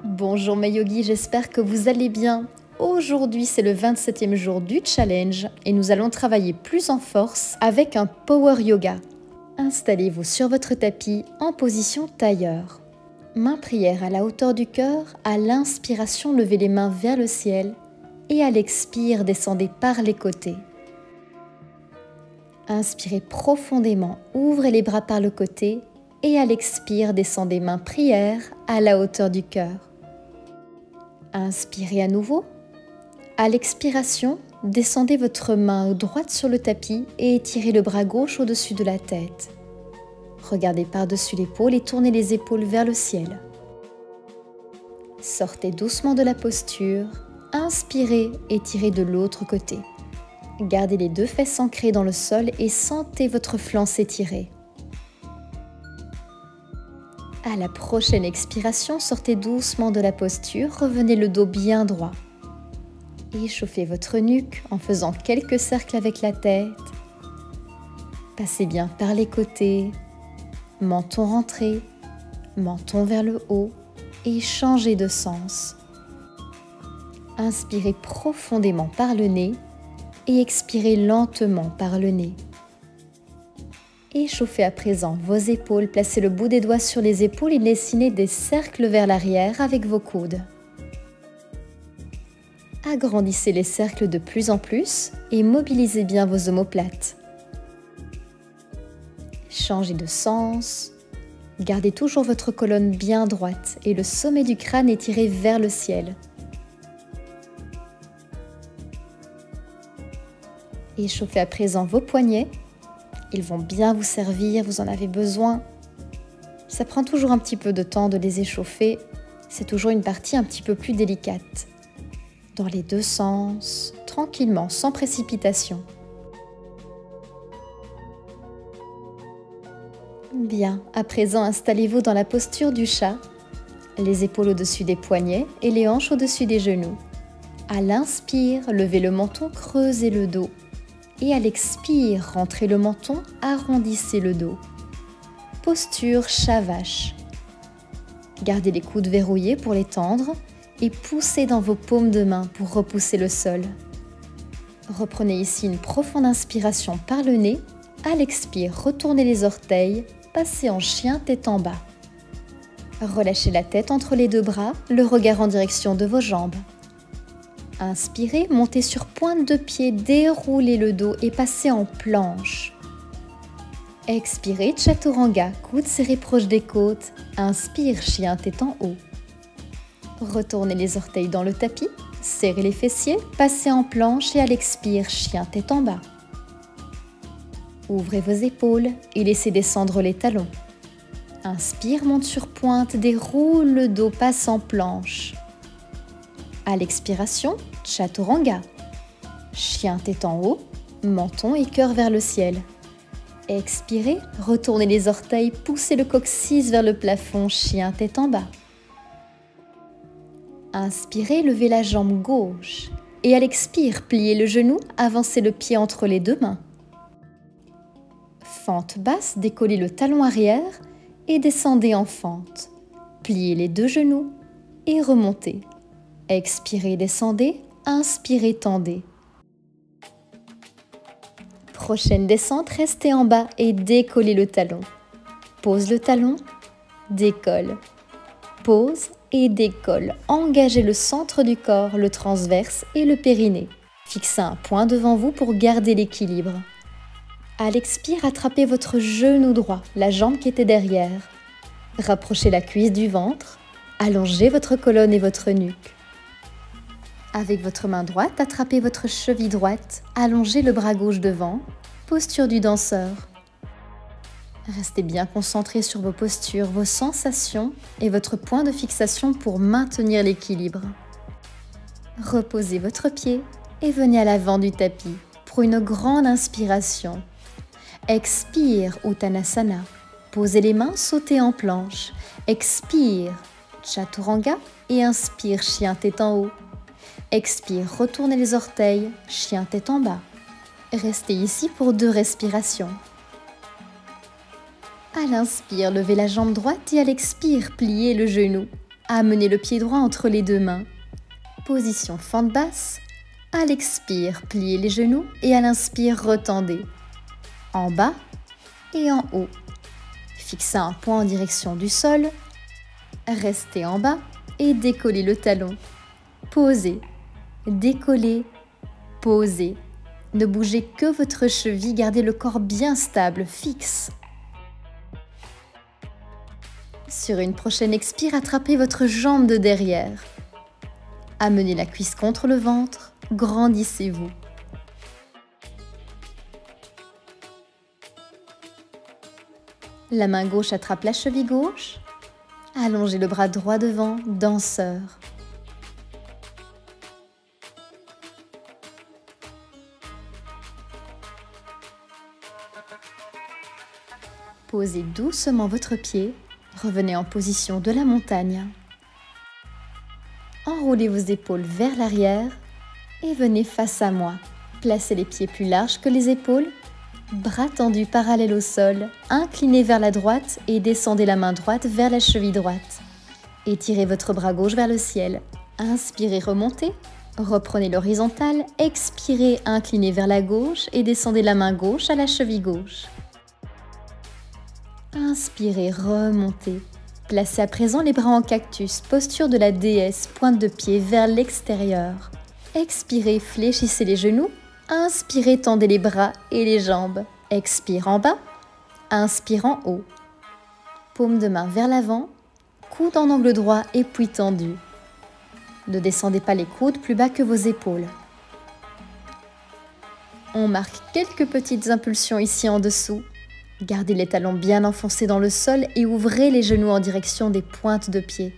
Bonjour mes yogis, j'espère que vous allez bien. Aujourd'hui, c'est le 27e jour du challenge et nous allons travailler plus en force avec un power yoga. Installez-vous sur votre tapis en position tailleur. Main prière à la hauteur du cœur, à l'inspiration, levez les mains vers le ciel et à l'expire, descendez par les côtés. Inspirez profondément, ouvrez les bras par le côté et à l'expire, descendez main prière à la hauteur du cœur. Inspirez à nouveau. À l'expiration, descendez votre main droite sur le tapis et étirez le bras gauche au-dessus de la tête. Regardez par-dessus l'épaule et tournez les épaules vers le ciel. Sortez doucement de la posture. Inspirez, étirez de l'autre côté. Gardez les deux fesses ancrées dans le sol et sentez votre flanc s'étirer. À la prochaine expiration, sortez doucement de la posture, revenez le dos bien droit. Échauffez votre nuque en faisant quelques cercles avec la tête. Passez bien par les côtés, menton rentré, menton vers le haut et changez de sens. Inspirez profondément par le nez et expirez lentement par le nez. Échauffez à présent vos épaules, placez le bout des doigts sur les épaules et dessinez des cercles vers l'arrière avec vos coudes. Agrandissez les cercles de plus en plus et mobilisez bien vos omoplates. Changez de sens, gardez toujours votre colonne bien droite et le sommet du crâne étiré vers le ciel. Échauffez à présent vos poignets. Ils vont bien vous servir, vous en avez besoin. Ça prend toujours un petit peu de temps de les échauffer. C'est toujours une partie un petit peu plus délicate. Dans les deux sens, tranquillement, sans précipitation. Bien, à présent installez-vous dans la posture du chat. Les épaules au-dessus des poignets et les hanches au-dessus des genoux. À l'inspire, levez le menton, creusez le dos. Et à l'expire, rentrez le menton, arrondissez le dos. Posture chat-vache. Gardez les coudes verrouillés pour les tendre et poussez dans vos paumes de main pour repousser le sol. Reprenez ici une profonde inspiration par le nez. À l'expire, retournez les orteils, passez en chien tête en bas. Relâchez la tête entre les deux bras, le regard en direction de vos jambes. Inspirez, montez sur pointe de pied, déroulez le dos et passez en planche. Expirez, chaturanga, coudes serrés proches des côtes. Inspire, chien tête en haut. Retournez les orteils dans le tapis, serrez les fessiers, passez en planche et à l'expire, chien tête en bas. Ouvrez vos épaules et laissez descendre les talons. Inspire, monte sur pointe, déroule le dos, passe en planche. À l'expiration, chaturanga. Chien tête en haut, menton et cœur vers le ciel. Expirez, retournez les orteils, poussez le coccyx vers le plafond, chien tête en bas. Inspirez, levez la jambe gauche. Et à l'expire, pliez le genou, avancez le pied entre les deux mains. Fente basse, décollez le talon arrière et descendez en fente. Pliez les deux genoux et remontez. Expirez, descendez, inspirez, tendez. Prochaine descente, restez en bas et décollez le talon. Pose le talon, décolle. Pose et décolle. Engagez le centre du corps, le transverse et le périnée. Fixez un point devant vous pour garder l'équilibre. À l'expire, attrapez votre genou droit, la jambe qui était derrière. Rapprochez la cuisse du ventre. Allongez votre colonne et votre nuque. Avec votre main droite, attrapez votre cheville droite, allongez le bras gauche devant, posture du danseur. Restez bien concentré sur vos postures, vos sensations et votre point de fixation pour maintenir l'équilibre. Reposez votre pied et venez à l'avant du tapis pour une grande inspiration. Expire, Uttanasana. Posez les mains, sautez en planche. Expire, Chaturanga et inspire, chien tête en haut. Expire, retournez les orteils, chien tête en bas. Restez ici pour 2 respirations. À l'inspire, levez la jambe droite et à l'expire, pliez le genou. Amenez le pied droit entre les deux mains. Position fente basse. À l'expire, pliez les genoux et à l'inspire, retendez. En bas et en haut. Fixez un point en direction du sol. Restez en bas et décollez le talon. Posez, décollez, posez. Ne bougez que votre cheville, gardez le corps bien stable, fixe. Sur une prochaine expire, attrapez votre jambe de derrière. Amenez la cuisse contre le ventre, grandissez-vous. La main gauche attrape la cheville gauche. Allongez le bras droit devant, danseur. Posez doucement votre pied. Revenez en position de la montagne. Enroulez vos épaules vers l'arrière et venez face à moi. Placez les pieds plus larges que les épaules. Bras tendus parallèles au sol, inclinez vers la droite et descendez la main droite vers la cheville droite. Étirez votre bras gauche vers le ciel. Inspirez, remontez. Reprenez l'horizontale. Expirez, inclinez vers la gauche et descendez la main gauche à la cheville gauche. Inspirez, remontez. Placez à présent les bras en cactus, posture de la déesse, pointe de pied vers l'extérieur. Expirez, fléchissez les genoux. Inspirez, tendez les bras et les jambes. Expire en bas. Inspire en haut. Paume de main vers l'avant. Coude en angle droit et puis tendu. Ne descendez pas les coudes plus bas que vos épaules. On marque quelques petites impulsions ici en dessous. Gardez les talons bien enfoncés dans le sol et ouvrez les genoux en direction des pointes de pied.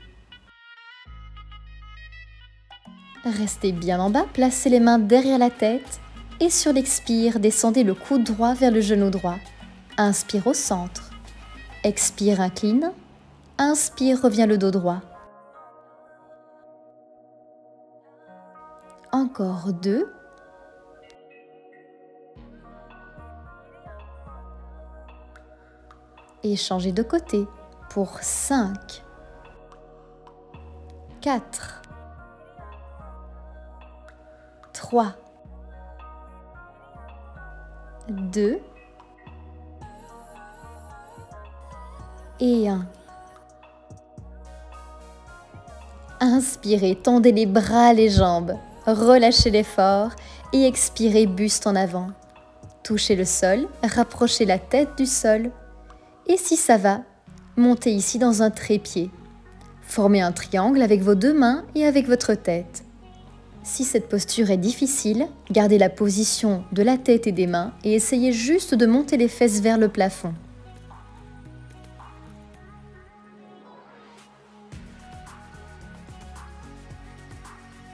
Restez bien en bas, placez les mains derrière la tête et sur l'expire, descendez le coude droit vers le genou droit. Inspire au centre. Expire, incline. Inspire, revient le dos droit. Encore 2. Et changez de côté pour 5, 4, 3, 2 et 1. Inspirez, tendez les bras, les jambes, relâchez l'effort et expirez, buste en avant. Touchez le sol, rapprochez la tête du sol. Et si ça va, montez ici dans un trépied. Formez un triangle avec vos deux mains et avec votre tête. Si cette posture est difficile, gardez la position de la tête et des mains et essayez juste de monter les fesses vers le plafond.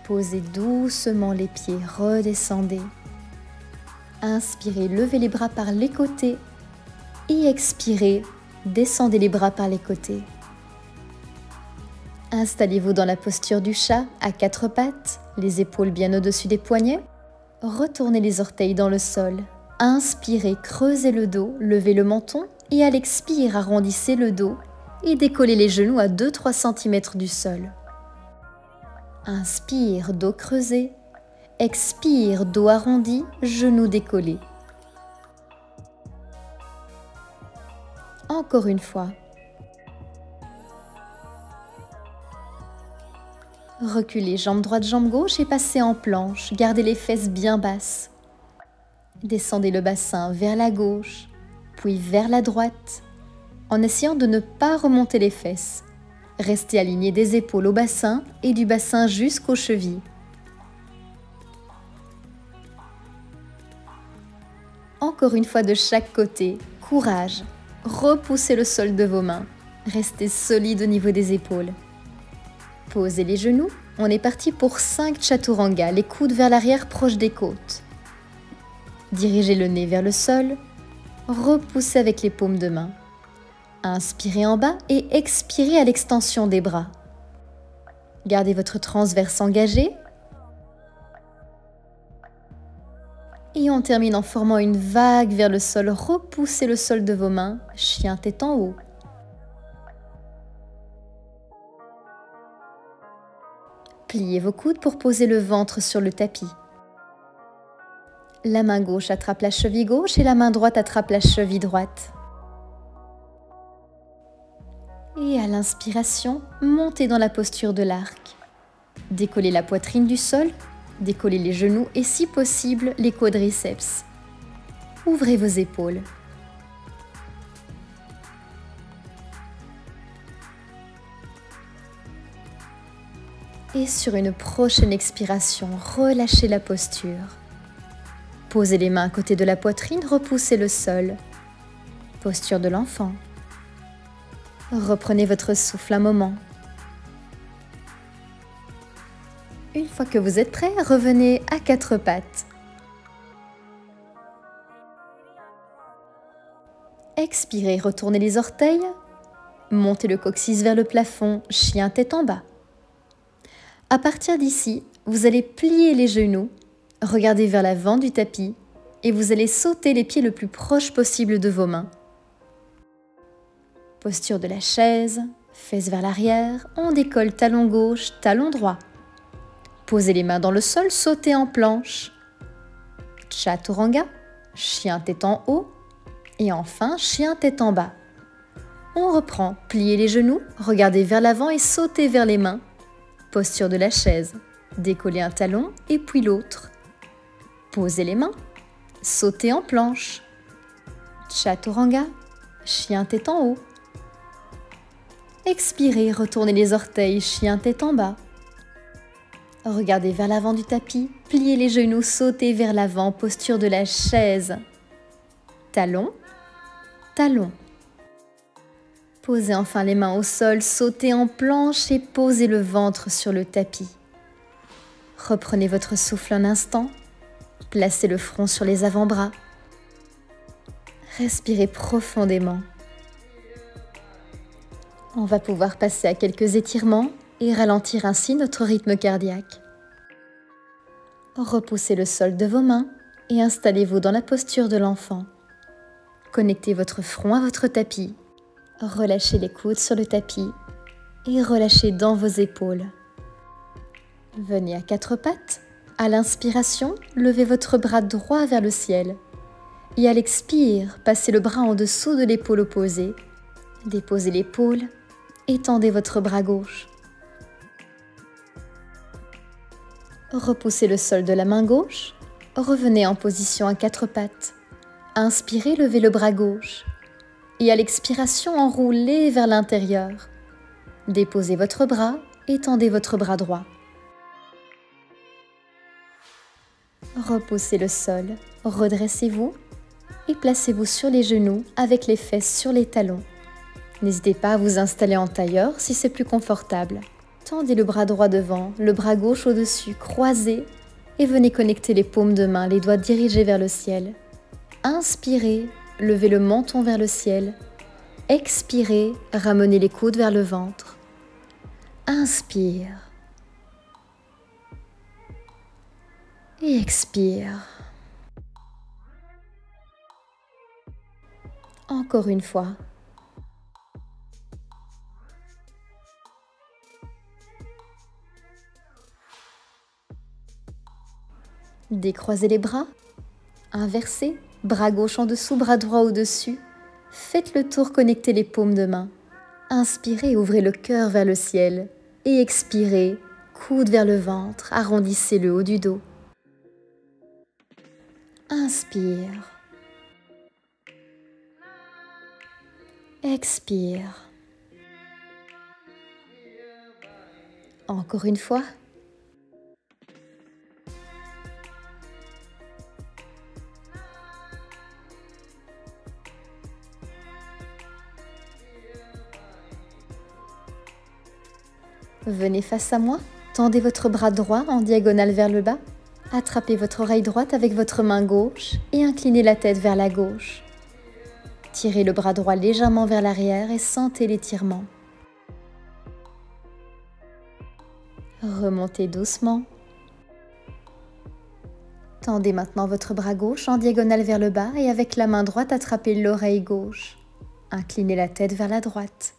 Posez doucement les pieds, redescendez. Inspirez, levez les bras par les côtés. Et expirez, descendez les bras par les côtés. Installez-vous dans la posture du chat à 4 pattes, les épaules bien au-dessus des poignets. Retournez les orteils dans le sol. Inspirez, creusez le dos, levez le menton et à l'expire, arrondissez le dos et décollez les genoux à 2-3 cm du sol. Inspire, dos creusé. Expire, dos arrondi, genoux décollés. Encore une fois. Reculez jambe droite, jambe gauche et passez en planche. Gardez les fesses bien basses. Descendez le bassin vers la gauche, puis vers la droite, en essayant de ne pas remonter les fesses. Restez aligné des épaules au bassin et du bassin jusqu'aux chevilles. Encore une fois de chaque côté, courage. Repoussez le sol de vos mains. Restez solide au niveau des épaules. Posez les genoux. On est parti pour 5 chaturanga, les coudes vers l'arrière proches des côtes. Dirigez le nez vers le sol. Repoussez avec les paumes de main. Inspirez en bas et expirez à l'extension des bras. Gardez votre transverse engagé. Et on termine en formant une vague vers le sol. Repoussez le sol de vos mains, chien tête en haut. Pliez vos coudes pour poser le ventre sur le tapis. La main gauche attrape la cheville gauche et la main droite attrape la cheville droite. Et à l'inspiration, montez dans la posture de l'arc. Décollez la poitrine du sol, décollez les genoux et si possible les quadriceps. Ouvrez vos épaules. Et sur une prochaine expiration, relâchez la posture. Posez les mains à côté de la poitrine, repoussez le sol. Posture de l'enfant. Reprenez votre souffle un moment. Une fois que vous êtes prêt, revenez à quatre pattes. Expirez, retournez les orteils. Montez le coccyx vers le plafond, chien tête en bas. À partir d'ici, vous allez plier les genoux, regarder vers l'avant du tapis et vous allez sauter les pieds le plus proche possible de vos mains. Posture de la chaise, fesses vers l'arrière, on décolle talon gauche, talon droit. Posez les mains dans le sol, sautez en planche. Chaturanga, chien tête en haut et enfin chien tête en bas. On reprend, pliez les genoux, regardez vers l'avant et sautez vers les mains. Posture de la chaise, décollez un talon et puis l'autre. Posez les mains, sautez en planche. Chaturanga, chien tête en haut. Expirez, retournez les orteils, chien tête en bas. Regardez vers l'avant du tapis, pliez les genoux, sautez vers l'avant, posture de la chaise. Talon, talon. Posez enfin les mains au sol, sautez en planche et posez le ventre sur le tapis. Reprenez votre souffle un instant, placez le front sur les avant-bras. Respirez profondément. On va pouvoir passer à quelques étirements et ralentir ainsi notre rythme cardiaque. Repoussez le sol de vos mains et installez-vous dans la posture de l'enfant. Connectez votre front à votre tapis. Relâchez les coudes sur le tapis et relâchez dans vos épaules. Venez à quatre pattes. À l'inspiration, levez votre bras droit vers le ciel. Et à l'expire, passez le bras en dessous de l'épaule opposée. Déposez l'épaule, étendez votre bras gauche. Repoussez le sol de la main gauche. Revenez en position à quatre pattes. Inspirez, levez le bras gauche. Et à l'expiration, enroulez vers l'intérieur. Déposez votre bras, étendez votre bras droit. Repoussez le sol, redressez-vous et placez-vous sur les genoux avec les fesses sur les talons. N'hésitez pas à vous installer en tailleur si c'est plus confortable. Tendez le bras droit devant, le bras gauche au-dessus, croisez et venez connecter les paumes de main, les doigts dirigés vers le ciel. Inspirez. Levez le menton vers le ciel. Expirez, ramenez les coudes vers le ventre. Inspire. Et expire. Encore une fois. Décroisez les bras. Inversez. Bras gauche en dessous, bras droit au-dessus. Faites le tour, connectez les paumes de main. Inspirez, ouvrez le cœur vers le ciel. Et expirez, coude vers le ventre, arrondissez le haut du dos. Inspire. Expire. Encore une fois. Venez face à moi, tendez votre bras droit en diagonale vers le bas, attrapez votre oreille droite avec votre main gauche et inclinez la tête vers la gauche. Tirez le bras droit légèrement vers l'arrière et sentez l'étirement. Remontez doucement. Tendez maintenant votre bras gauche en diagonale vers le bas et avec la main droite attrapez l'oreille gauche. Inclinez la tête vers la droite.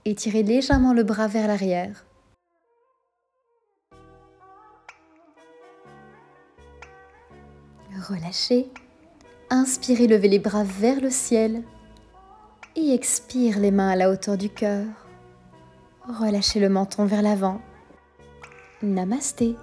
Étirez légèrement le bras vers l'arrière. Relâchez. Inspirez, levez les bras vers le ciel. Et expire les mains à la hauteur du cœur. Relâchez le menton vers l'avant. Namasté.